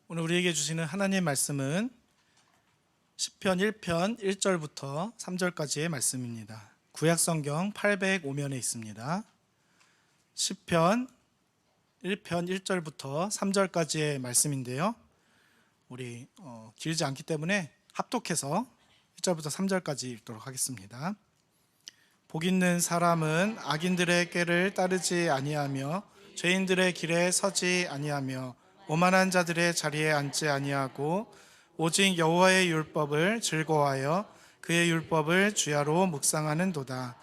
오늘 우리에게 주시는 하나님의 말씀은 시편 1편 1절부터 3절까지의 말씀입니다. 구약성경 805면에 있습니다. 시편 1편 1절부터 3절까지의 말씀인데요. 우리 길지 않기 때문에 합독해서 1절부터 3절까지 읽도록 하겠습니다. 복 있는 사람은 악인들의 꾀를 따르지 아니하며 죄인들의 길에 서지 아니하며 오만한 자들의 자리에 앉지 아니하고 오직 여호와의 율법을 즐거워하여 그의 율법을 주야로 묵상하는도다.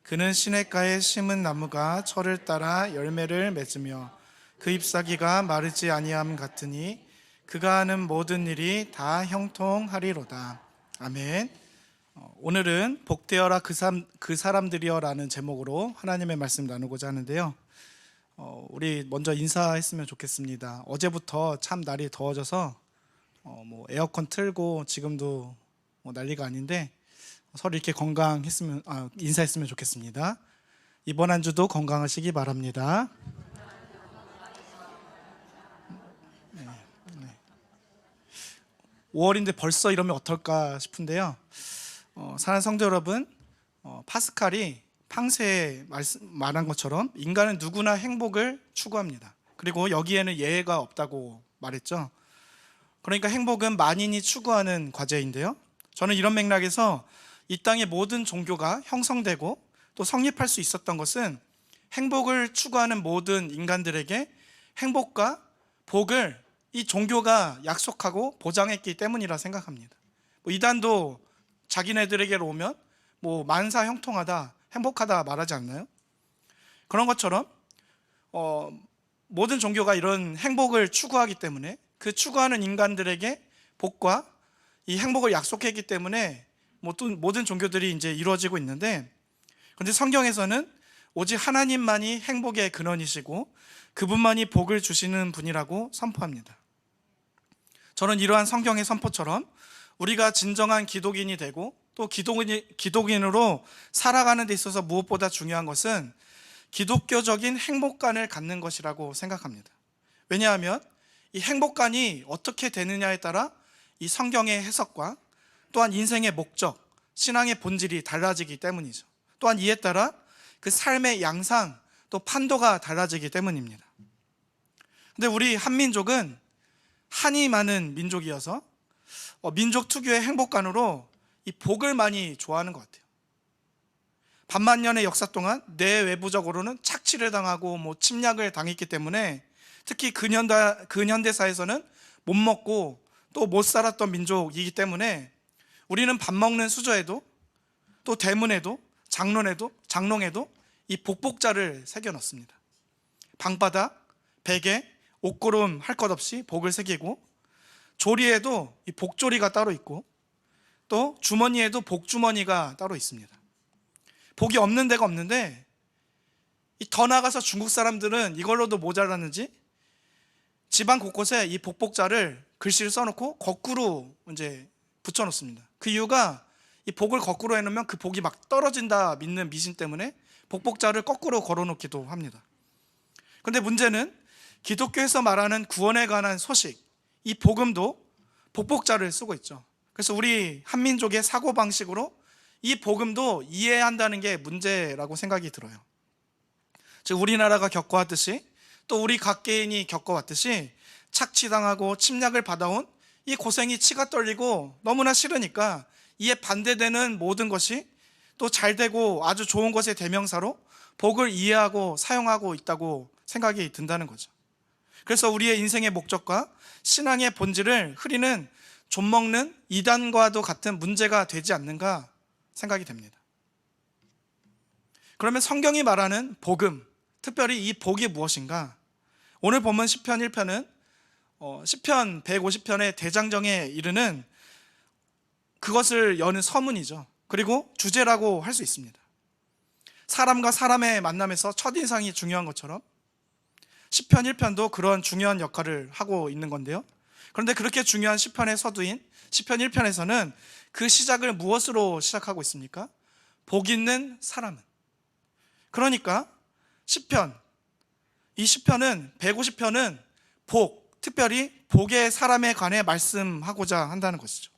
그는 시냇가에 심은 나무가 철을 따라 열매를 맺으며 그 잎사귀가 마르지 아니함 같으니 그가 하는 모든 일이 다 형통하리로다. 아멘. 오늘은 복되어라 그 사람들이여라는 제목으로 하나님의 말씀 나누고자 하는데요. 우리 먼저 인사했으면 좋겠습니다. 어제부터 참 날이 더워져서 에어컨 틀고 지금도 난리가 아닌데 서로 이렇게 인사했으면 좋겠습니다. 이번 한 주도 건강하시기 바랍니다. 네. 5월인데 벌써 이러면 어떨까 싶은데요. 사랑하는 성도 여러분, 파스칼이 팡세에 말한 것처럼 인간은 누구나 행복을 추구합니다. 그리고 여기에는 예외가 없다고 말했죠. 그러니까 행복은 만인이 추구하는 과제인데요. 저는 이런 맥락에서 이 땅의 모든 종교가 형성되고 또 성립할 수 있었던 것은 행복을 추구하는 모든 인간들에게 행복과 복을 이 종교가 약속하고 보장했기 때문이라 생각합니다. 이단도 자기네들에게로 오면 만사 형통하다, 행복하다 말하지 않나요? 그런 것처럼 모든 종교가 이런 행복을 추구하기 때문에 그 추구하는 인간들에게 복과 이 행복을 약속했기 때문에 모든 종교들이 이제 이루어지고 있는데, 그런데 성경에서는 오직 하나님만이 행복의 근원이시고 그분만이 복을 주시는 분이라고 선포합니다. 저는 이러한 성경의 선포처럼 우리가 진정한 기독인이 되고 또 기독인으로 살아가는 데 있어서 무엇보다 중요한 것은 기독교적인 행복관을 갖는 것이라고 생각합니다. 왜냐하면 이 행복관이 어떻게 되느냐에 따라 이 성경의 해석과 또한 인생의 목적, 신앙의 본질이 달라지기 때문이죠. 또한 이에 따라 그 삶의 양상, 또 판도가 달라지기 때문입니다. 근데 우리 한민족은 한이 많은 민족이어서 민족 특유의 행복관으로 이 복을 많이 좋아하는 것 같아요. 반만년의 역사 동안 내외부적으로는 착취를 당하고 침략을 당했기 때문에 특히 근현대사에서는 못 먹고 또 못 살았던 민족이기 때문에 우리는 밥 먹는 수저에도 또 대문에도 장롱에도 이 복복자를 새겨 넣습니다. 방바닥, 베개, 옷고름 할 것 없이 복을 새기고, 조리에도 이 복조리가 따로 있고 또 주머니에도 복주머니가 따로 있습니다. 복이 없는 데가 없는데 더 나아가서 중국 사람들은 이걸로도 모자랐는지 집안 곳곳에 이 복복자를 글씨를 써놓고 거꾸로 이제 붙여놓습니다. 그 이유가 이 복을 거꾸로 해놓으면 그 복이 막 떨어진다 믿는 미신 때문에 복복자를 거꾸로 걸어놓기도 합니다. 그런데 문제는 기독교에서 말하는 구원에 관한 소식, 이 복음도 복복자를 쓰고 있죠. 그래서 우리 한민족의 사고방식으로 이 복음도 이해한다는 게 문제라고 생각이 들어요. 즉 우리나라가 겪어왔듯이 또 우리 각 개인이 겪어왔듯이 착취당하고 침략을 받아온 이 고생이 치가 떨리고 너무나 싫으니까 이에 반대되는 모든 것이 또 잘되고 아주 좋은 것의 대명사로 복을 이해하고 사용하고 있다고 생각이 든다는 거죠. 그래서 우리의 인생의 목적과 신앙의 본질을 흐리는 좀먹는 이단과도 같은 문제가 되지 않는가 생각이 됩니다. 그러면 성경이 말하는 복음, 특별히 이 복이 무엇인가? 오늘 본문 시편 1편은 시편 150편의 대장정에 이르는 그것을 여는 서문이죠. 그리고 주제라고 할 수 있습니다. 사람과 사람의 만남에서 첫인상이 중요한 것처럼 시편 1편도 그런 중요한 역할을 하고 있는 건데요. 그런데 그렇게 중요한 시편의 서두인 시편 1편에서는 그 시작을 무엇으로 시작하고 있습니까? 복 있는 사람은. 그러니까 이 시편은 150편은 복, 특별히 복의 사람에 관해 말씀하고자 한다는 것이죠.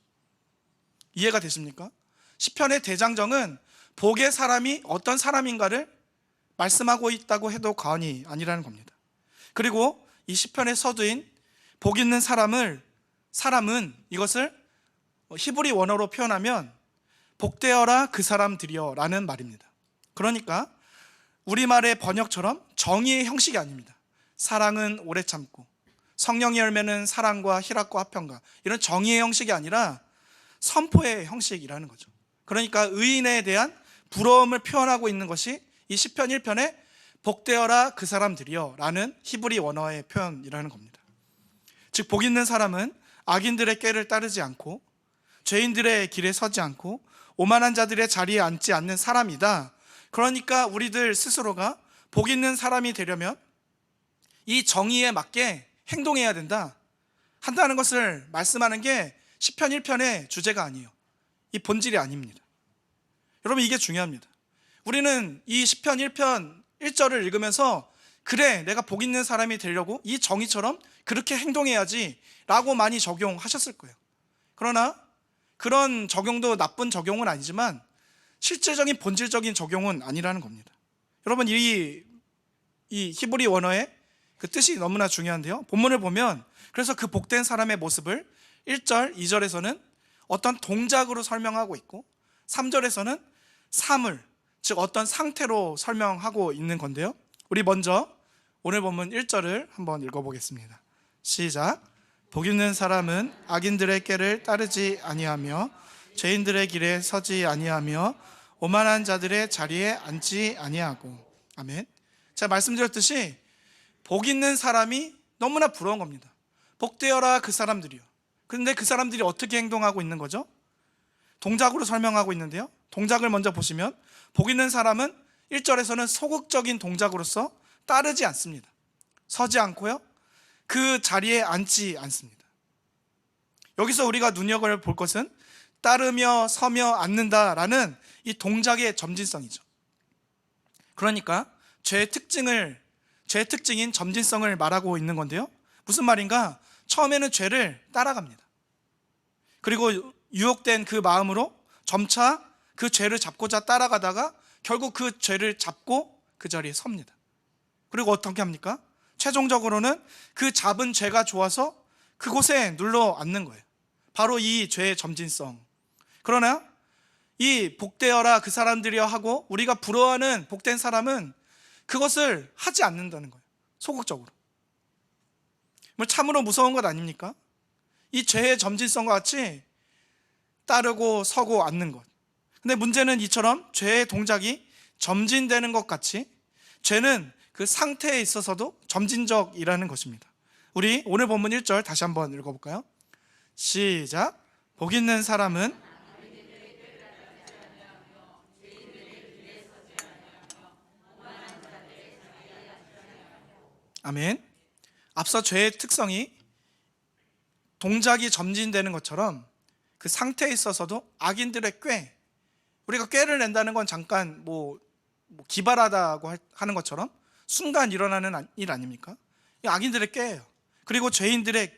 이해가 되십니까? 시편의 대장정은 복의 사람이 어떤 사람인가를 말씀하고 있다고 해도 과언이 아니라는 겁니다. 그리고 이 시편의 서두인 복 있는 사람은 이것을 히브리 원어로 표현하면 복되어라 그 사람들이여 라는 말입니다. 그러니까 우리말의 번역처럼 정의의 형식이 아닙니다. 사랑은 오래 참고, 성령의 열매는 사랑과 희락과 화평과, 이런 정의의 형식이 아니라 선포의 형식이라는 거죠. 그러니까 의인에 대한 부러움을 표현하고 있는 것이 이 시편 1편의 복되어라 그 사람들이여 라는 히브리 원어의 표현이라는 겁니다. 즉 복 있는 사람은 악인들의 꾀를 따르지 않고 죄인들의 길에 서지 않고 오만한 자들의 자리에 앉지 않는 사람이다. 그러니까 우리들 스스로가 복 있는 사람이 되려면 이 정의에 맞게 행동해야 한다는 것을 말씀하는 게 시편 1편의 주제가 아니에요. 이 본질이 아닙니다. 여러분, 이게 중요합니다. 우리는 이 시편 1편 1절을 읽으면서 그래, 내가 복 있는 사람이 되려고 이 정의처럼 그렇게 행동해야지 라고 많이 적용하셨을 거예요. 그러나 그런 적용도 나쁜 적용은 아니지만 실질적인 본질적인 적용은 아니라는 겁니다. 여러분, 이 히브리 원어의 그 뜻이 너무나 중요한데요. 본문을 보면 그래서 그 복된 사람의 모습을 1절, 2절에서는 어떤 동작으로 설명하고 있고 3절에서는 사물, 즉 어떤 상태로 설명하고 있는 건데요. 우리 먼저 오늘 본문 1절을 한번 읽어보겠습니다. 시작. 복 있는 사람은 악인들의 꾀를 따르지 아니하며 죄인들의 길에 서지 아니하며 오만한 자들의 자리에 앉지 아니하고. 아멘. 제가 말씀드렸듯이 복 있는 사람이 너무나 부러운 겁니다. 복되어라 그 사람들이요. 그런데 그 사람들이 어떻게 행동하고 있는 거죠? 동작으로 설명하고 있는데요. 동작을 먼저 보시면 복 있는 사람은 1절에서는 소극적인 동작으로서 따르지 않습니다. 서지 않고요, 그 자리에 앉지 않습니다. 여기서 우리가 눈여겨볼 것은 따르며 서며 앉는다라는 이 동작의 점진성이죠. 그러니까 죄의 특징인 점진성을 말하고 있는 건데요. 무슨 말인가? 처음에는 죄를 따라갑니다. 그리고 유혹된 그 마음으로 점차 그 죄를 잡고자 따라가다가 결국 그 죄를 잡고 그 자리에 섭니다. 그리고 어떻게 합니까? 최종적으로는 그 잡은 죄가 좋아서 그곳에 눌러 앉는 거예요. 바로 이 죄의 점진성. 그러나 이 복되어라 그 사람들이여 하고 우리가 부러워하는 복된 사람은 그것을 하지 않는다는 거예요. 소극적으로. 참으로 무서운 것 아닙니까? 이 죄의 점진성과 같이 따르고 서고 앉는 것. 근데 문제는 이처럼 죄의 동작이 점진되는 것 같이 죄는 그 상태에 있어서도 점진적이라는 것입니다. 우리 오늘 본문 1절 다시 한번 읽어볼까요? 시작. 복 있는 사람은 아멘. 앞서 죄의 특성이 동작이 점진되는 것처럼 그 상태에 있어서도 악인들의 꾀, 우리가 꾀를 낸다는 건 잠깐 기발하다고 하는 것처럼 순간 일어나는 일 아닙니까? 악인들의 꾀예요. 그리고 죄인들의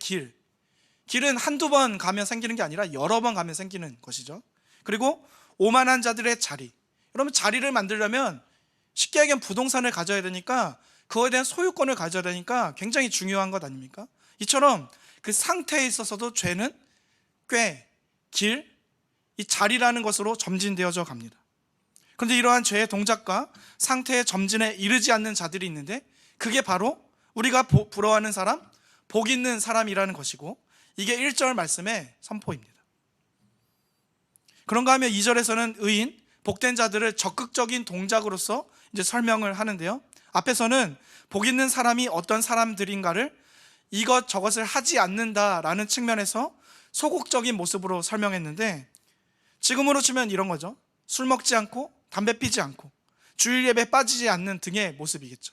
길은 한두 번 가면 생기는 게 아니라 여러 번 가면 생기는 것이죠. 그리고 오만한 자들의 자리. 여러분, 자리를 만들려면 쉽게 얘기하면 부동산을 가져야 되니까 그거에 대한 소유권을 가져야 되니까 굉장히 중요한 것 아닙니까? 이처럼 그 상태에 있어서도 죄는 꾀, 이 자리라는 것으로 점진되어져 갑니다. 그런데 이러한 죄의 동작과 상태의 점진에 이르지 않는 자들이 있는데 그게 바로 우리가 부러워하는 사람, 복 있는 사람이라는 것이고 이게 1절 말씀의 선포입니다. 그런가 하면 2절에서는 의인, 복된 자들을 적극적인 동작으로서 이제 설명을 하는데요. 앞에서는 복 있는 사람이 어떤 사람들인가를 이것저것을 하지 않는다라는 측면에서 소극적인 모습으로 설명했는데 지금으로 치면 이런 거죠. 술 먹지 않고 담배 피지 않고 주일 예배 빠지지 않는 등의 모습이겠죠.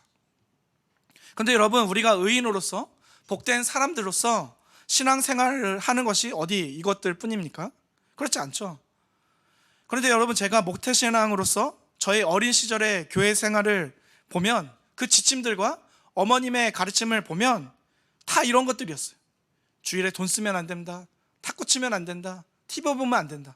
그런데 여러분, 우리가 의인으로서 복된 사람들로서 신앙생활을 하는 것이 어디 이것들 뿐입니까? 그렇지 않죠. 그런데 여러분, 제가 목태신앙으로서 저의 어린 시절의 교회 생활을 보면 그 지침들과 어머님의 가르침을 보면 다 이런 것들이었어요. 주일에 돈 쓰면 안 된다, 탁구 치면 안 된다, TV 보면 안 된다.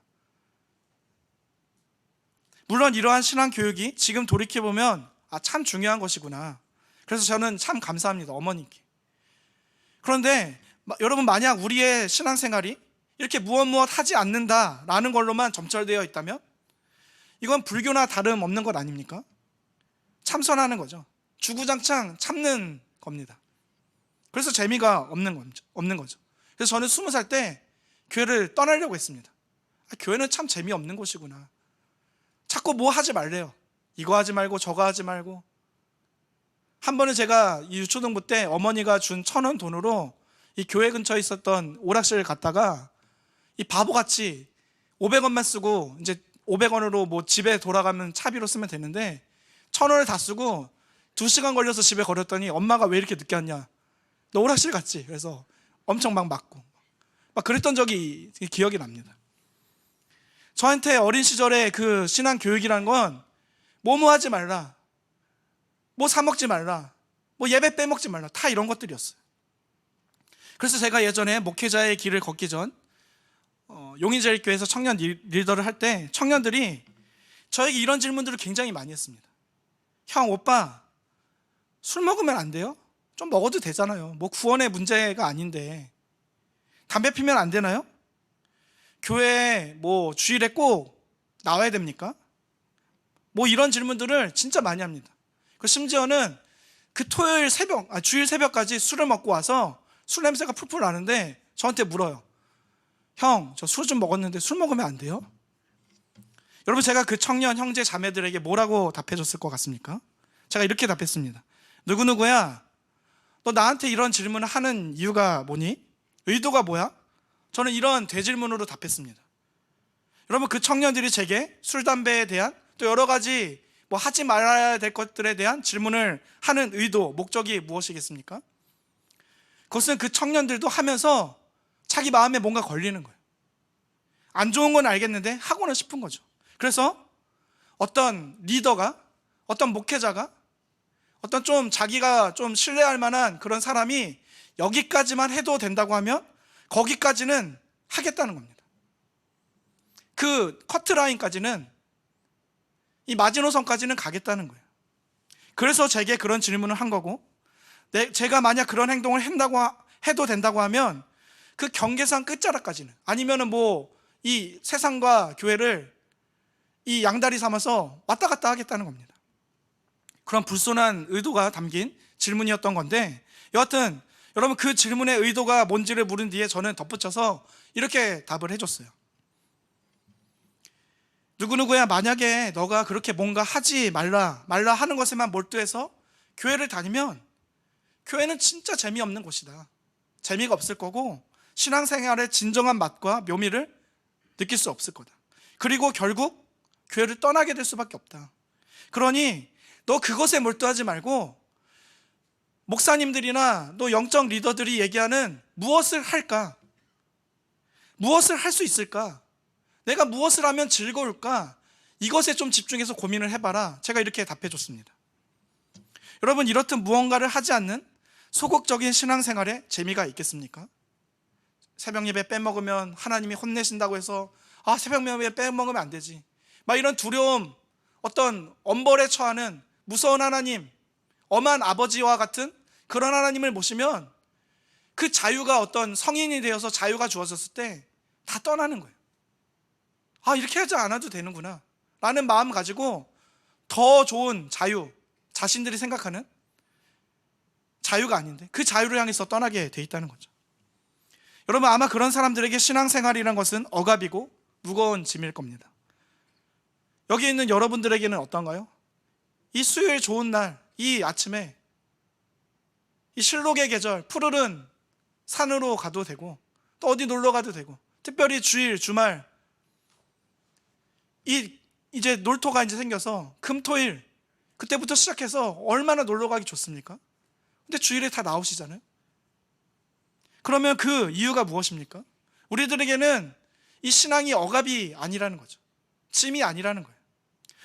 물론 이러한 신앙 교육이 지금 돌이켜보면 참 중요한 것이구나. 그래서 저는 참 감사합니다, 어머니께. 그런데 여러분, 만약 우리의 신앙생활이 이렇게 무엇 하지 않는다라는 걸로만 점철되어 있다면 이건 불교나 다름없는 것 아닙니까? 참선하는 거죠. 주구장창 참는 겁니다. 그래서 재미가 없는 거죠. 그래서 저는 20살 때 교회를 떠나려고 했습니다. 교회는 참 재미없는 곳이구나. 자꾸 뭐 하지 말래요. 이거 하지 말고 저거 하지 말고. 한 번은 제가 유초등부 때 어머니가 준 1,000원 돈으로 이 교회 근처에 있었던 오락실을 갔다가 이 바보같이 500원만 쓰고 이제 500원으로 뭐 집에 돌아가면 차비로 쓰면 되는데 1,000원을 다 쓰고 2시간 걸려서 집에 걸었더니 엄마가 왜 이렇게 늦게 왔냐, 너 오락실 갔지? 그래서 엄청 막 맞고 막 그랬던 적이 기억이 납니다. 저한테 어린 시절에 그 신앙 교육이라는 건 뭐뭐 하지 말라, 뭐 사 먹지 말라, 뭐 예배 빼먹지 말라, 다 이런 것들이었어요. 그래서 제가 예전에 목회자의 길을 걷기 전 용인제일교회에서 청년 리더를 할 때 청년들이 저에게 이런 질문들을 굉장히 많이 했습니다. 형, 오빠 술 먹으면 안 돼요? 좀 먹어도 되잖아요. 뭐 구원의 문제가 아닌데. 담배 피면 안 되나요? 교회에 뭐 주일에 꼭 나와야 됩니까? 뭐 이런 질문들을 진짜 많이 합니다. 심지어는 그 주일 새벽까지 술을 먹고 와서 술 냄새가 풀풀 나는데 저한테 물어요. 형, 저 술 좀 먹었는데 술 먹으면 안 돼요? 여러분, 제가 그 청년 형제 자매들에게 뭐라고 답해줬을 것 같습니까? 제가 이렇게 답했습니다. 누구누구야, 너 나한테 이런 질문을 하는 이유가 뭐니? 의도가 뭐야? 저는 이런 대질문으로 답했습니다. 여러분, 그 청년들이 제게 술, 담배에 대한 또 여러 가지 뭐 하지 말아야 될 것들에 대한 질문을 하는 의도, 목적이 무엇이겠습니까? 그것은 그 청년들도 하면서 자기 마음에 뭔가 걸리는 거예요. 안 좋은 건 알겠는데 하고는 싶은 거죠. 그래서 어떤 리더가, 어떤 목회자가, 어떤 좀 자기가 좀 신뢰할 만한 그런 사람이 여기까지만 해도 된다고 하면 거기까지는 하겠다는 겁니다. 그 커트라인까지는, 이 마지노선까지는 가겠다는 거예요. 그래서 제게 그런 질문을 한 거고, 제가 만약 그런 행동을 해도 된다고 하면 그 경계선 끝자락까지는, 아니면은 뭐 이 세상과 교회를 이 양다리 삼아서 왔다 갔다 하겠다는 겁니다. 그런 불손한 의도가 담긴 질문이었던 건데, 여하튼 여러분, 그 질문의 의도가 뭔지를 물은 뒤에 저는 덧붙여서 이렇게 답을 해줬어요. 누구누구야, 만약에 너가 그렇게 뭔가 하지 말라 하는 것에만 몰두해서 교회를 다니면 교회는 진짜 재미없는 곳이다. 재미가 없을 거고 신앙생활의 진정한 맛과 묘미를 느낄 수 없을 거다. 그리고 결국 교회를 떠나게 될 수밖에 없다. 그러니 너 그것에 몰두하지 말고 목사님들이나 또 영적 리더들이 얘기하는 무엇을 할까? 무엇을 할 수 있을까? 내가 무엇을 하면 즐거울까? 이것에 좀 집중해서 고민을 해봐라. 제가 이렇게 답해줬습니다. 여러분, 이렇듯 무언가를 하지 않는 소극적인 신앙생활에 재미가 있겠습니까? 새벽 예배 빼먹으면 하나님이 혼내신다고 해서 새벽 예배 빼먹으면 안 되지, 막 이런 두려움, 어떤 엄벌에 처하는 무서운 하나님, 엄한 아버지와 같은 그런 하나님을 모시면 그 자유가, 어떤 성인이 되어서 자유가 주어졌을 때 다 떠나는 거예요. 이렇게 하지 않아도 되는구나 라는 마음 가지고 더 좋은 자유, 자신들이 생각하는 자유가 아닌데 그 자유를 향해서 떠나게 돼 있다는 거죠. 여러분, 아마 그런 사람들에게 신앙생활이란 것은 억압이고 무거운 짐일 겁니다. 여기 있는 여러분들에게는 어떤가요? 이 수요일 좋은 날, 이 아침에 이 실록의 계절, 푸르른 산으로 가도 되고 또 어디 놀러 가도 되고, 특별히 주일, 주말 이제 놀토가 이제 생겨서 금토일 그때부터 시작해서 얼마나 놀러 가기 좋습니까? 근데 주일에 다 나오시잖아요. 그러면 그 이유가 무엇입니까? 우리들에게는 이 신앙이 억압이 아니라는 거죠. 짐이 아니라는 거예요.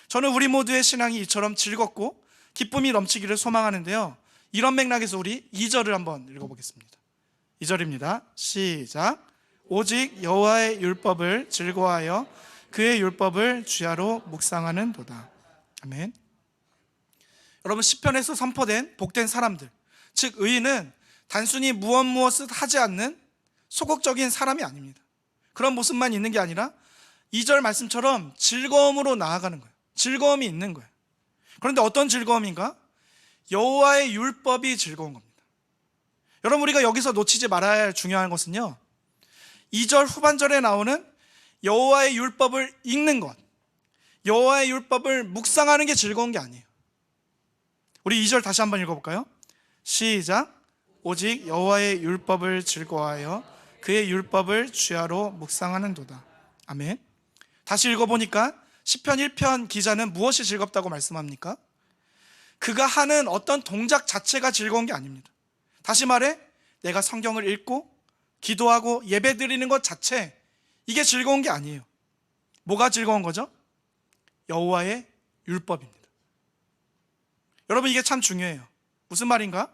저는 우리 모두의 신앙이 이처럼 즐겁고 기쁨이 넘치기를 소망하는데요, 이런 맥락에서 우리 2절을 한번 읽어보겠습니다. 2절입니다. 시작. 오직 여호와의 율법을 즐거워하여 그의 율법을 주야로 묵상하는 도다. 아멘. 여러분, 시편에서 선포된 복된 사람들, 즉 의인은 단순히 무엇을 하지 않는 소극적인 사람이 아닙니다. 그런 모습만 있는 게 아니라 2절 말씀처럼 즐거움으로 나아가는 거예요. 즐거움이 있는 거예요. 그런데 어떤 즐거움인가? 여호와의 율법이 즐거운 겁니다. 여러분, 우리가 여기서 놓치지 말아야 할 중요한 것은요, 2절 후반절에 나오는 여호와의 율법을 읽는 것, 여호와의 율법을 묵상하는 게 즐거운 게 아니에요. 우리 2절 다시 한번 읽어볼까요? 시작. 오직 여호와의 율법을 즐거워하여 그의 율법을 주야로 묵상하는 도다. 아멘. 다시 읽어보니까 시편 1편 기자는 무엇이 즐겁다고 말씀합니까? 그가 하는 어떤 동작 자체가 즐거운 게 아닙니다. 다시 말해, 내가 성경을 읽고 기도하고 예배드리는 것 자체, 이게 즐거운 게 아니에요. 뭐가 즐거운 거죠? 여호와의 율법입니다. 여러분, 이게 참 중요해요. 무슨 말인가?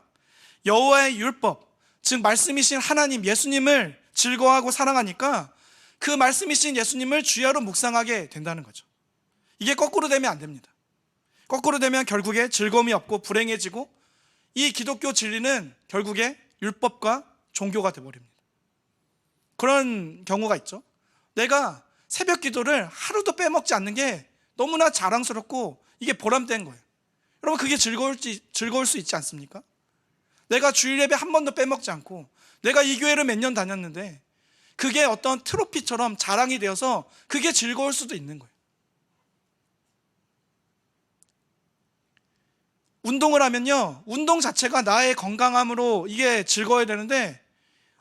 여호와의 율법, 즉 말씀이신 하나님 예수님을 즐거워하고 사랑하니까 그 말씀이신 예수님을 주야로 묵상하게 된다는 거죠. 이게 거꾸로 되면 안 됩니다. 거꾸로 되면 결국에 즐거움이 없고 불행해지고 이 기독교 진리는 결국에 율법과 종교가 되어버립니다. 그런 경우가 있죠. 내가 새벽 기도를 하루도 빼먹지 않는 게 너무나 자랑스럽고 이게 보람된 거예요. 여러분, 그게 즐거울 수 있지 않습니까? 내가 주일 예배 한 번도 빼먹지 않고 내가 이 교회를 몇 년 다녔는데 그게 어떤 트로피처럼 자랑이 되어서 그게 즐거울 수도 있는 거예요. 운동을 하면요, 운동 자체가 나의 건강함으로 이게 즐거워야 되는데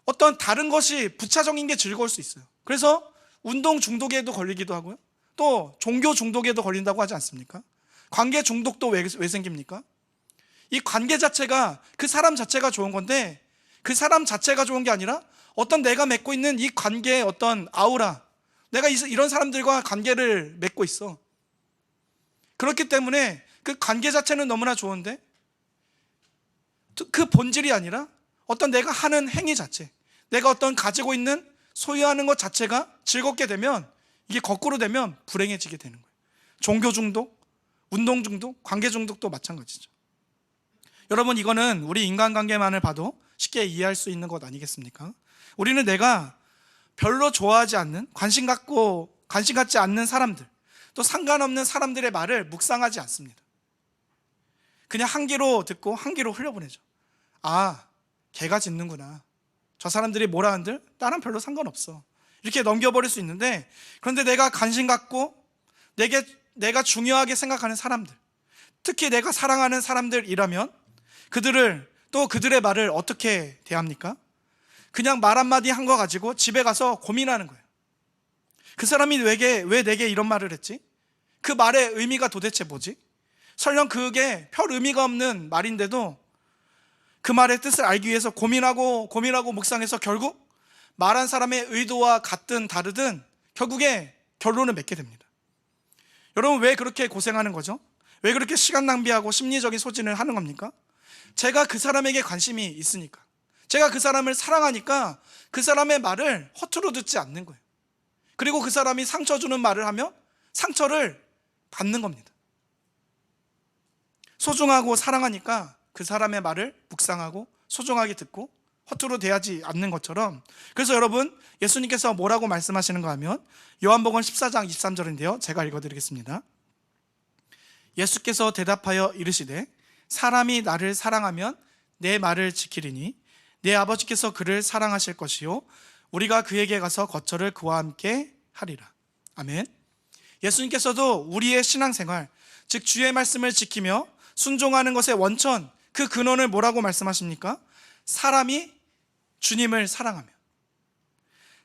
어떤 다른 것이 부차적인 게 즐거울 수 있어요. 그래서 운동 중독에도 걸리기도 하고요, 또 종교 중독에도 걸린다고 하지 않습니까? 관계 중독도 왜 생깁니까? 이 관계 자체가, 그 사람 자체가 좋은 건데 그 사람 자체가 좋은 게 아니라 어떤 내가 맺고 있는 이 관계의 어떤 아우라, 내가 이런 사람들과 관계를 맺고 있어. 그렇기 때문에 그 관계 자체는 너무나 좋은데 그 본질이 아니라 어떤 내가 하는 행위 자체, 내가 어떤 가지고 있는 소유하는 것 자체가 즐겁게 되면 이게 거꾸로 되면 불행해지게 되는 거예요. 종교 중독, 운동 중독, 관계 중독도 마찬가지죠. 여러분, 이거는 우리 인간관계만을 봐도 쉽게 이해할 수 있는 것 아니겠습니까? 우리는 내가 별로 좋아하지 않는, 관심 갖지 않는 사람들, 또 상관없는 사람들의 말을 묵상하지 않습니다. 그냥 한 귀로 듣고 한 귀로 흘려보내죠. 아, 걔가 짖는구나, 저 사람들이 뭐라 한들 나랑 별로 상관없어, 이렇게 넘겨버릴 수 있는데, 그런데 내가 관심 갖고 내가 중요하게 생각하는 사람들, 특히 내가 사랑하는 사람들이라면 그들의 말을 어떻게 대합니까? 그냥 말 한마디 한 거 가지고 집에 가서 고민하는 거예요. 그 사람이 왜 내게 이런 말을 했지? 그 말의 의미가 도대체 뭐지? 설령 그게 별 의미가 없는 말인데도 그 말의 뜻을 알기 위해서 고민하고 묵상해서 결국 말한 사람의 의도와 같든 다르든 결국에 결론을 맺게 됩니다. 여러분, 왜 그렇게 고생하는 거죠? 왜 그렇게 시간 낭비하고 심리적인 소진을 하는 겁니까? 제가 그 사람에게 관심이 있으니까, 제가 그 사람을 사랑하니까 그 사람의 말을 허투루 듣지 않는 거예요. 그리고 그 사람이 상처 주는 말을 하면 상처를 받는 겁니다. 소중하고 사랑하니까 그 사람의 말을 묵상하고 소중하게 듣고 허투루 대하지 않는 것처럼, 그래서 여러분, 예수님께서 뭐라고 말씀하시는가 하면 요한복음 14장 23절인데요 제가 읽어드리겠습니다. 예수께서 대답하여 이르시되 사람이 나를 사랑하면 내 말을 지키리니 내 아버지께서 그를 사랑하실 것이요 우리가 그에게 가서 거처를 그와 함께 하리라. 아멘. 예수님께서도 우리의 신앙생활, 즉 주의 말씀을 지키며 순종하는 것의 원천, 그 근원을 뭐라고 말씀하십니까? 사람이 주님을 사랑하며,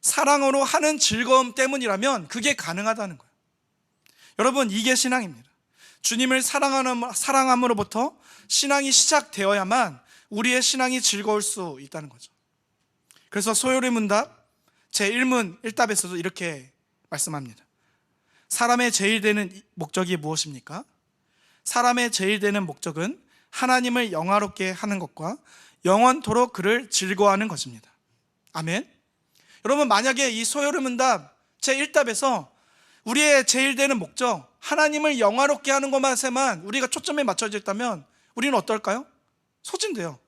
사랑으로 하는 즐거움 때문이라면 그게 가능하다는 거예요. 여러분, 이게 신앙입니다. 주님을 사랑함으로부터 신앙이 시작되어야만 우리의 신앙이 즐거울 수 있다는 거죠. 그래서 소요리 문답 제1문 1답에서도 이렇게 말씀합니다. 사람의 제일 되는 목적이 무엇입니까? 사람의 제일 되는 목적은 하나님을 영화롭게 하는 것과 영원토록 그를 즐거워하는 것입니다. 아멘. 여러분, 만약에 이 소요름문답 제1답에서 우리의 제일 되는 목적, 하나님을 영화롭게 하는 것만에만 우리가 초점이 맞춰져 있다면 우리는 어떨까요? 소진돼요.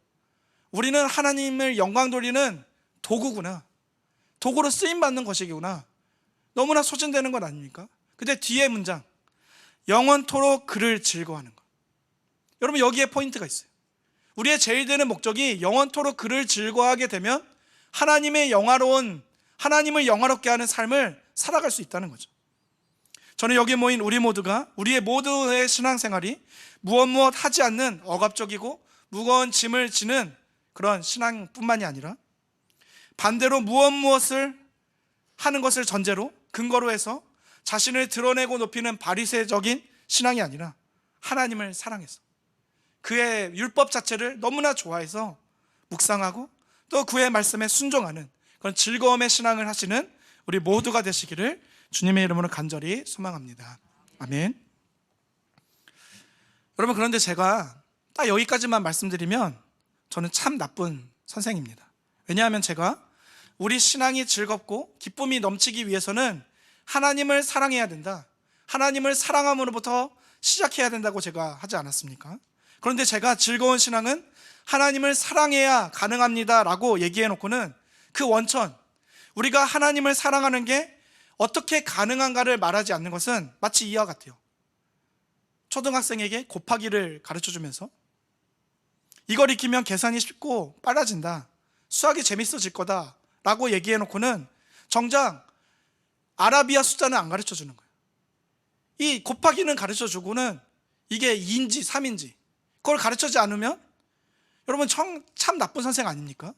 우리는 하나님을 영광 돌리는 도구구나, 도구로 쓰임받는 것이구나, 너무나 소진되는 것 아닙니까? 근데 뒤에 문장, 영원토록 그를 즐거워하는 것. 여러분, 여기에 포인트가 있어요. 우리의 제일 되는 목적이 영원토록 그를 즐거워하게 되면 하나님의 영화로운, 하나님을 영화롭게 하는 삶을 살아갈 수 있다는 거죠. 저는 여기 모인 우리 모두가, 우리의 모두의 신앙생활이 무엇 하지 않는 억압적이고 무거운 짐을 지는 그런 신앙뿐만이 아니라 반대로 무엇을 하는 것을 전제로, 근거로 해서 자신을 드러내고 높이는 바리새적인 신앙이 아니라 하나님을 사랑해서 그의 율법 자체를 너무나 좋아해서 묵상하고 또 그의 말씀에 순종하는 그런 즐거움의 신앙을 하시는 우리 모두가 되시기를 주님의 이름으로 간절히 소망합니다. 아멘. 여러분, 그런데 제가 딱 여기까지만 말씀드리면 저는 참 나쁜 선생입니다. 왜냐하면 제가 우리 신앙이 즐겁고 기쁨이 넘치기 위해서는 하나님을 사랑해야 된다, 하나님을 사랑함으로부터 시작해야 된다고 제가 하지 않았습니까? 그런데 제가 즐거운 신앙은 하나님을 사랑해야 가능합니다 라고 얘기해 놓고는 그 원천, 우리가 하나님을 사랑하는 게 어떻게 가능한가를 말하지 않는 것은 마치 이와 같아요. 초등학생에게 곱하기를 가르쳐주면서 이걸 익히면 계산이 쉽고 빨라진다, 수학이 재밌어질 거다 라고 얘기해 놓고는 정작 아라비아 숫자는 안 가르쳐주는 거예요. 이 곱하기는 가르쳐주고는 이게 2인지 3인지 그걸 가르쳐주지 않으면 여러분 참 나쁜 선생 아닙니까?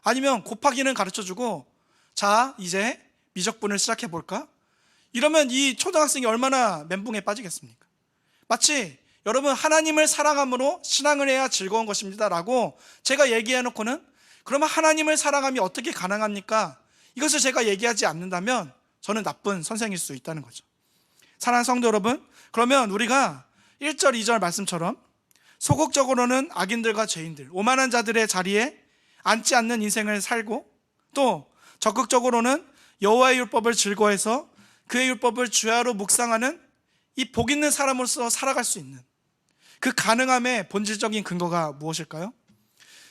아니면 곱하기는 가르쳐주고 자 이제 미적분을 시작해 볼까? 이러면 이 초등학생이 얼마나 멘붕에 빠지겠습니까? 마치 여러분, 하나님을 사랑함으로 신앙을 해야 즐거운 것입니다 라고 제가 얘기해 놓고는 그러면 하나님을 사랑함이 어떻게 가능합니까? 이것을 제가 얘기하지 않는다면 저는 나쁜 선생일 수 있다는 거죠. 사랑하는 성도 여러분, 그러면 우리가 1절 2절 말씀처럼 소극적으로는 악인들과 죄인들, 오만한 자들의 자리에 앉지 않는 인생을 살고 또 적극적으로는 여호와의 율법을 즐거워해서 그의 율법을 주야로 묵상하는 이 복 있는 사람으로서 살아갈 수 있는 그 가능함의 본질적인 근거가 무엇일까요?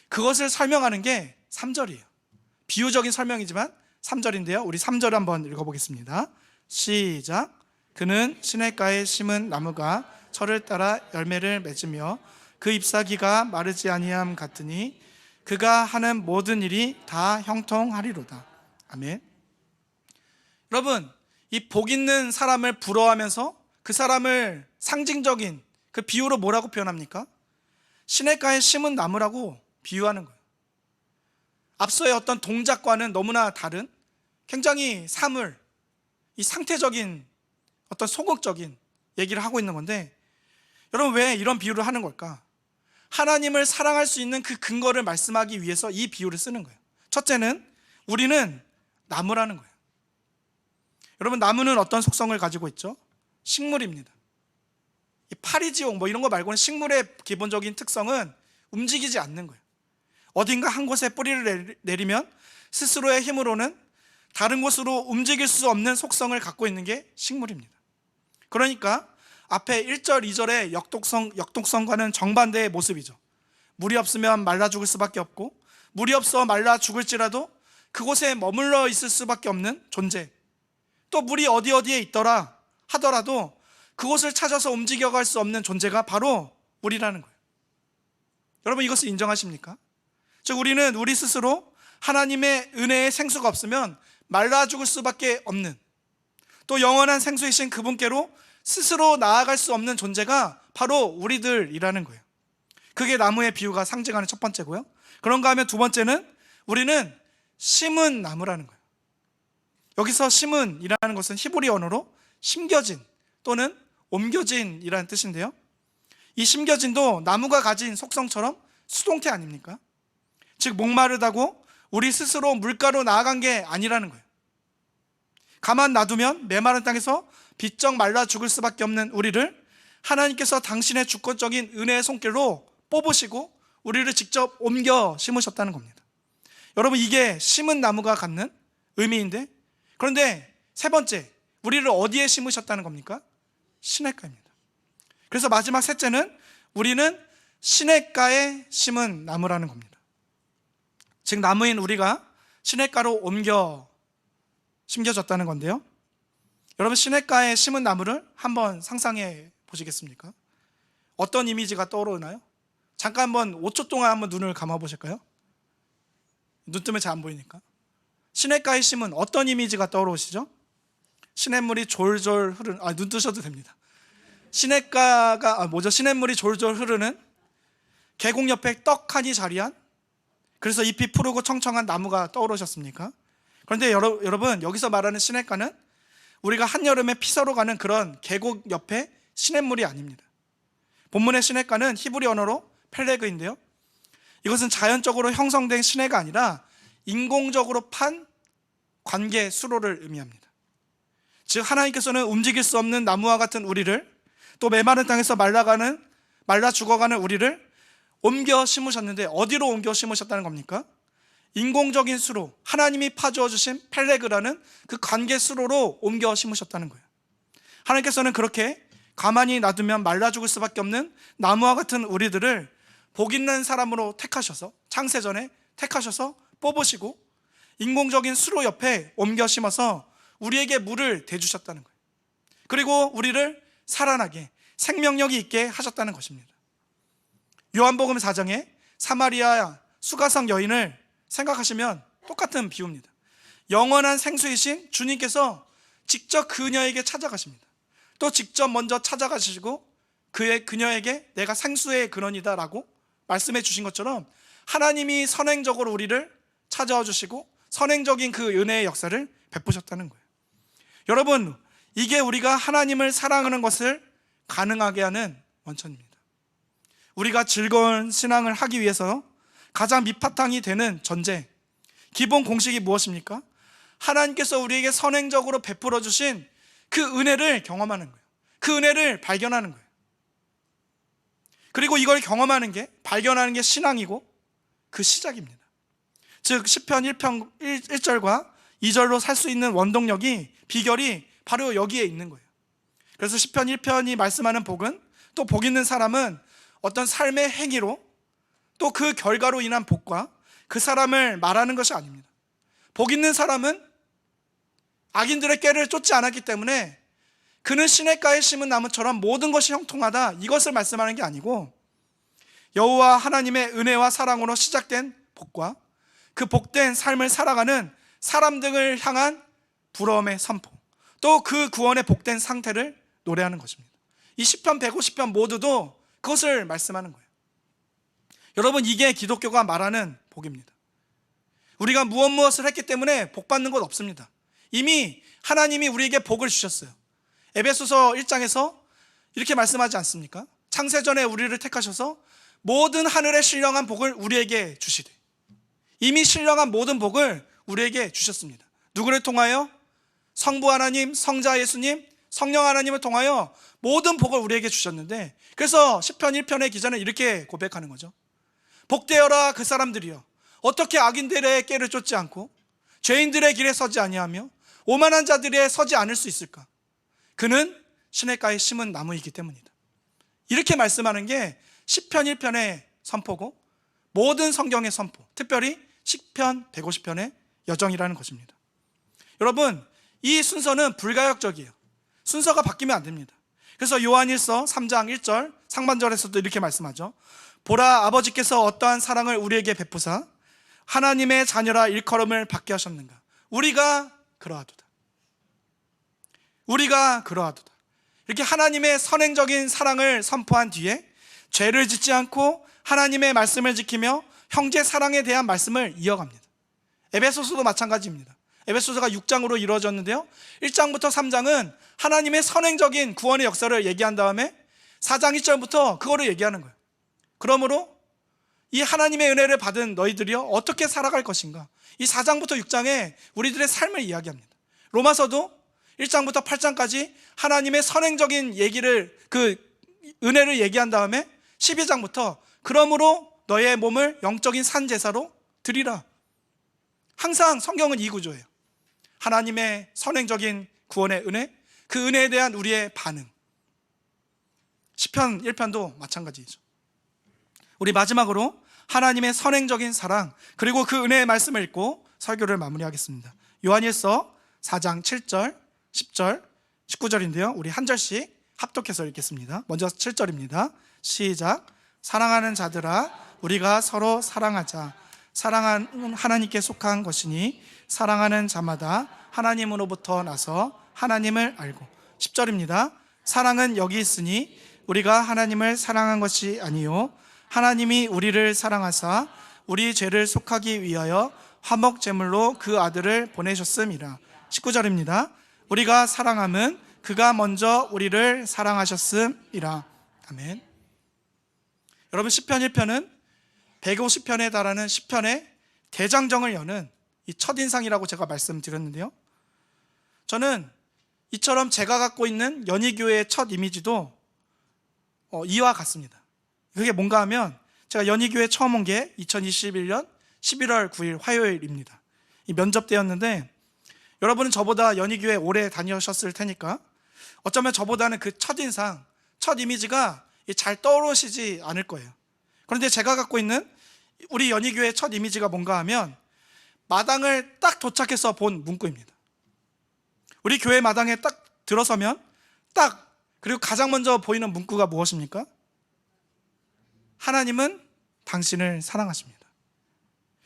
그것을 설명하는 게 3절이에요. 비유적인 설명이지만 3절인데요. 우리 3절 한번 읽어보겠습니다. 시작. 그는 시냇가에 심은 나무가 철을 따라 열매를 맺으며 그 잎사귀가 마르지 아니함 같으니 그가 하는 모든 일이 다 형통하리로다. 아멘. 여러분, 이 복 있는 사람을 부러워하면서 그 사람을 상징적인 그 비유로 뭐라고 표현합니까? 시냇가에 심은 나무라고 비유하는 거예요. 앞서의 어떤 동작과는 너무나 다른 굉장히 사물, 이 상태적인 어떤 소극적인 얘기를 하고 있는 건데, 여러분 왜 이런 비유를 하는 걸까? 하나님을 사랑할 수 있는 그 근거를 말씀하기 위해서 이 비유를 쓰는 거예요. 첫째는 우리는 나무라는 거예요. 여러분, 나무는 어떤 속성을 가지고 있죠? 식물입니다. 이 파리지옥 뭐 이런 거 말고는 식물의 기본적인 특성은 움직이지 않는 거예요. 어딘가 한 곳에 뿌리를 내리면 스스로의 힘으로는 다른 곳으로 움직일 수 없는 속성을 갖고 있는 게 식물입니다. 그러니까 앞에 1절 2절의 역독성과는 정반대의 모습이죠. 물이 없으면 말라 죽을 수밖에 없고 물이 없어 말라 죽을지라도 그곳에 머물러 있을 수밖에 없는 존재, 또 물이 어디에 있더라 하더라도 그곳을 찾아서 움직여갈 수 없는 존재가 바로 우리라는 거예요. 여러분, 이것을 인정하십니까? 즉 우리는 우리 스스로 하나님의 은혜의 생수가 없으면 말라 죽을 수밖에 없는, 또 영원한 생수이신 그분께로 스스로 나아갈 수 없는 존재가 바로 우리들이라는 거예요. 그게 나무의 비유가 상징하는 첫 번째고요. 그런가 하면 두 번째는 우리는 심은 나무라는 거예요. 여기서 심은이라는 것은 히브리 언어로 심겨진 또는 옮겨진이라는 뜻인데요, 이 심겨진도 나무가 가진 속성처럼 수동태 아닙니까? 즉 목마르다고 우리 스스로 물가로 나아간 게 아니라는 거예요. 가만 놔두면 메마른 땅에서 비쩍 말라 죽을 수밖에 없는 우리를 하나님께서 당신의 주권적인 은혜의 손길로 뽑으시고 우리를 직접 옮겨 심으셨다는 겁니다. 여러분, 이게 심은 나무가 갖는 의미인데, 그런데 세 번째, 우리를 어디에 심으셨다는 겁니까? 시냇가입니다. 그래서 마지막 셋째는 우리는 시냇가에 심은 나무라는 겁니다. 즉 나무인 우리가 시냇가로 옮겨 심겨졌다는 건데요, 여러분, 시냇가에 심은 나무를 한번 상상해 보시겠습니까? 어떤 이미지가 떠오르나요? 잠깐 한번 5초 동안 한번 눈을 감아 보실까요? 눈 뜨면 잘 안 보이니까. 시냇가에 심은 어떤 이미지가 떠오르시죠? 시냇물이 졸졸 흐르는, 눈 뜨셔도 됩니다. 시냇가가 시냇물이 졸졸 흐르는 계곡 옆에 떡하니 자리한, 그래서 잎이 푸르고 청청한 나무가 떠오르셨습니까? 그런데 여러분, 여기서 말하는 시냇가는 우리가 한여름에 피서로 가는 그런 계곡 옆에 시냇물이 아닙니다. 본문의 시냇가는 히브리 언어로 펠레그인데요, 이것은 자연적으로 형성된 시내가 아니라 인공적으로 판 관계 수로를 의미합니다. 즉 하나님께서는 움직일 수 없는 나무와 같은 우리를, 또 메마른 땅에서 말라 죽어가는 우리를 옮겨 심으셨는데, 어디로 옮겨 심으셨다는 겁니까? 인공적인 수로, 하나님이 파주어 주신 펠레그라는 그 관계 수로로 옮겨 심으셨다는 거예요. 하나님께서는 그렇게 가만히 놔두면 말라 죽을 수밖에 없는 나무와 같은 우리들을 복 있는 사람으로 택하셔서, 창세전에 택하셔서 뽑으시고 인공적인 수로 옆에 옮겨 심어서 우리에게 물을 대주셨다는 거예요. 그리고 우리를 살아나게, 생명력이 있게 하셨다는 것입니다. 요한복음 4장에 사마리아 수가성 여인을 생각하시면 똑같은 비유입니다. 영원한 생수이신 주님께서 직접 그녀에게 찾아가십니다. 또 직접 먼저 찾아가시고 그녀에게 내가 생수의 근원이다 라고 말씀해 주신 것처럼, 하나님이 선행적으로 우리를 찾아와 주시고 선행적인 그 은혜의 역사를 베푸셨다는 거예요. 여러분, 이게 우리가 하나님을 사랑하는 것을 가능하게 하는 원천입니다. 우리가 즐거운 신앙을 하기 위해서 가장 밑바탕이 되는 전제, 기본 공식이 무엇입니까? 하나님께서 우리에게 선행적으로 베풀어 주신 그 은혜를 경험하는 거예요. 그 은혜를 발견하는 거예요. 그리고 이걸 경험하는 게, 발견하는 게 신앙이고 그 시작입니다. 즉 시편 1절과 2절로 살 수 있는 원동력이, 비결이 바로 여기에 있는 거예요. 그래서 시편 1편이 말씀하는 복은, 또 복 있는 사람은 어떤 삶의 행위로, 또 그 결과로 인한 복과 그 사람을 말하는 것이 아닙니다. 복 있는 사람은 악인들의 꾀를 쫓지 않았기 때문에 그는 시냇가에 심은 나무처럼 모든 것이 형통하다, 이것을 말씀하는 게 아니고, 여호와 하나님의 은혜와 사랑으로 시작된 복과 그 복된 삶을 살아가는 사람들을 향한 부러움의 선포, 또 그 구원의 복된 상태를 노래하는 것입니다. 이 시편 150편 모두도 그것을 말씀하는 거예요. 여러분, 이게 기독교가 말하는 복입니다. 우리가 무엇을 했기 때문에 복 받는 것 없습니다. 이미 하나님이 우리에게 복을 주셨어요. 에베소서 1장에서 이렇게 말씀하지 않습니까? 창세전에 우리를 택하셔서 모든 하늘의 신령한 복을 우리에게 주시되, 이미 신령한 모든 복을 우리에게 주셨습니다. 누구를 통하여? 성부 하나님, 성자 예수님, 성령 하나님을 통하여 모든 복을 우리에게 주셨는데, 그래서 시편 1편의 기자는 이렇게 고백하는 거죠. 복되어라 그 사람들이여, 어떻게 악인들의 꾀를 쫓지 않고 죄인들의 길에 서지 아니하며 오만한 자들의 서지 않을 수 있을까? 그는 시냇가에 심은 나무이기 때문이다. 이렇게 말씀하는 게 시편 1편의 선포고, 모든 성경의 선포, 특별히 시편 150편의 여정이라는 것입니다. 여러분, 이 순서는 불가역적이에요. 순서가 바뀌면 안 됩니다. 그래서 요한일서 3장 1절 상반절에서도 이렇게 말씀하죠. 보라, 아버지께서 어떠한 사랑을 우리에게 베푸사 하나님의 자녀라 일컬음을 받게 하셨는가. 우리가 그러하도다. 우리가 그러하도다. 이렇게 하나님의 선행적인 사랑을 선포한 뒤에 죄를 짓지 않고 하나님의 말씀을 지키며 형제 사랑에 대한 말씀을 이어갑니다. 에베소서도 마찬가지입니다. 에베소서가 6장으로 이루어졌는데요, 1장부터 3장은 하나님의 선행적인 구원의 역사를 얘기한 다음에 4장 1절부터 그거를 얘기하는 거예요. 그러므로 이 하나님의 은혜를 받은 너희들이요 어떻게 살아갈 것인가, 이 4장부터 6장에 우리들의 삶을 이야기합니다. 로마서도 1장부터 8장까지 하나님의 선행적인 얘기를, 그 은혜를 얘기한 다음에 12장부터 그러므로 너의 몸을 영적인 산 제사로 드리라. 항상 성경은 이 구조예요. 하나님의 선행적인 구원의 은혜, 그 은혜에 대한 우리의 반응. 시편 1편도 마찬가지죠. 우리 마지막으로 하나님의 선행적인 사랑, 그리고 그 은혜의 말씀을 읽고 설교를 마무리하겠습니다. 요한일서 4장 7절, 10절, 19절인데요 우리 한 절씩 합독해서 읽겠습니다. 먼저 7절입니다 시작. 사랑하는 자들아, 우리가 서로 사랑하자. 사랑은 하나님께 속한 것이니 사랑하는 자마다 하나님으로부터 나서 하나님을 알고. 10절입니다 사랑은 여기 있으니 우리가 하나님을 사랑한 것이 아니요 하나님이 우리를 사랑하사 우리 죄를 속하기 위하여 화목제물로 그 아들을 보내셨음이라. 19절입니다 우리가 사랑함은 그가 먼저 우리를 사랑하셨음이라. 아멘. 여러분, 시편 1편은 150편에 달하는 시편의 대장정을 여는 이 첫인상이라고 제가 말씀드렸는데요, 저는 이처럼 제가 갖고 있는 연희교회의 첫 이미지도 이와 같습니다. 그게 뭔가 하면, 제가 연희교회 처음 온 게 2021년 11월 9일 화요일입니다. 이 면접 때였는데, 여러분은 저보다 연희교회 오래 다니셨을 테니까 어쩌면 저보다는 그 첫인상, 첫 이미지가 잘 떠오르시지 않을 거예요. 그런데 제가 갖고 있는 우리 연희교회의 첫 이미지가 뭔가 하면, 마당을 딱 도착해서 본 문구입니다. 우리 교회 마당에 딱 들어서면 그리고 가장 먼저 보이는 문구가 무엇입니까? 하나님은 당신을 사랑하십니다.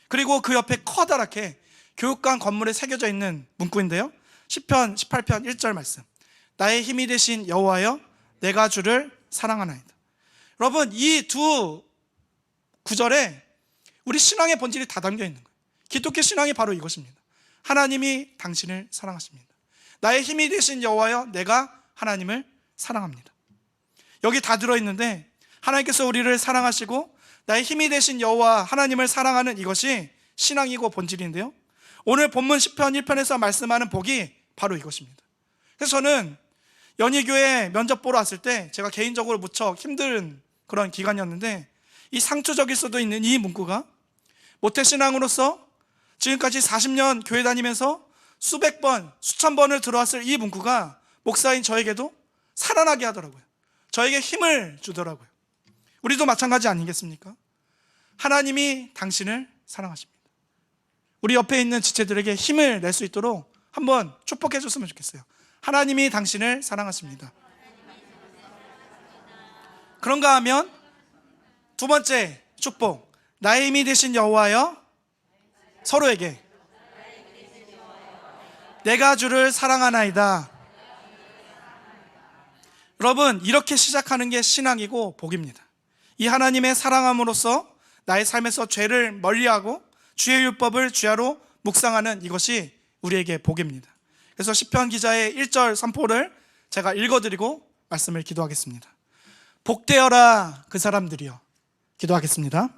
그리고 그 옆에 커다랗게 교육관 건물에 새겨져 있는 문구인데요, 시편 18편 1절 말씀. 나의 힘이 되신 여호와여, 내가 주를 사랑하나이다. 여러분, 이 두 구절에 우리 신앙의 본질이 다 담겨 있는 거예요. 기독교 신앙이 바로 이것입니다. 하나님이 당신을 사랑하십니다. 나의 힘이 되신 여호와여, 내가 하나님을 사랑합니다. 여기 다 들어있는데, 하나님께서 우리를 사랑하시고 나의 힘이 되신 여호와 하나님을 사랑하는 이것이 신앙이고 본질인데요, 오늘 본문 시편 1편에서 말씀하는 복이 바로 이것입니다. 그래서 저는 연희교회 면접 보러 왔을 때 제가 개인적으로 무척 힘든 그런 기간이었는데, 이 상투적일 수도 있는 이 문구가 모태신앙으로서 지금까지 40년 교회 다니면서 수백 번, 수천 번을 들어왔을 이 문구가 목사인 저에게도 살아나게 하더라고요. 저에게 힘을 주더라고요. 우리도 마찬가지 아니겠습니까? 하나님이 당신을 사랑하십니다. 우리 옆에 있는 지체들에게 힘을 낼 수 있도록 한번 축복해 줬으면 좋겠어요. 하나님이 당신을 사랑하십니다. 그런가 하면 두 번째 축복, 나의 힘이 되신 여호와여, 서로에게 내가 주를 사랑하나이다. 여러분, 이렇게 시작하는 게 신앙이고 복입니다. 이 하나님의 사랑함으로써 나의 삶에서 죄를 멀리하고 주의 율법을 주야로 묵상하는 이것이 우리에게 복입니다. 그래서 시편 기자의 1절 선포를 제가 읽어드리고 말씀을 기도하겠습니다. 복되어라 그 사람들이여. 기도하겠습니다.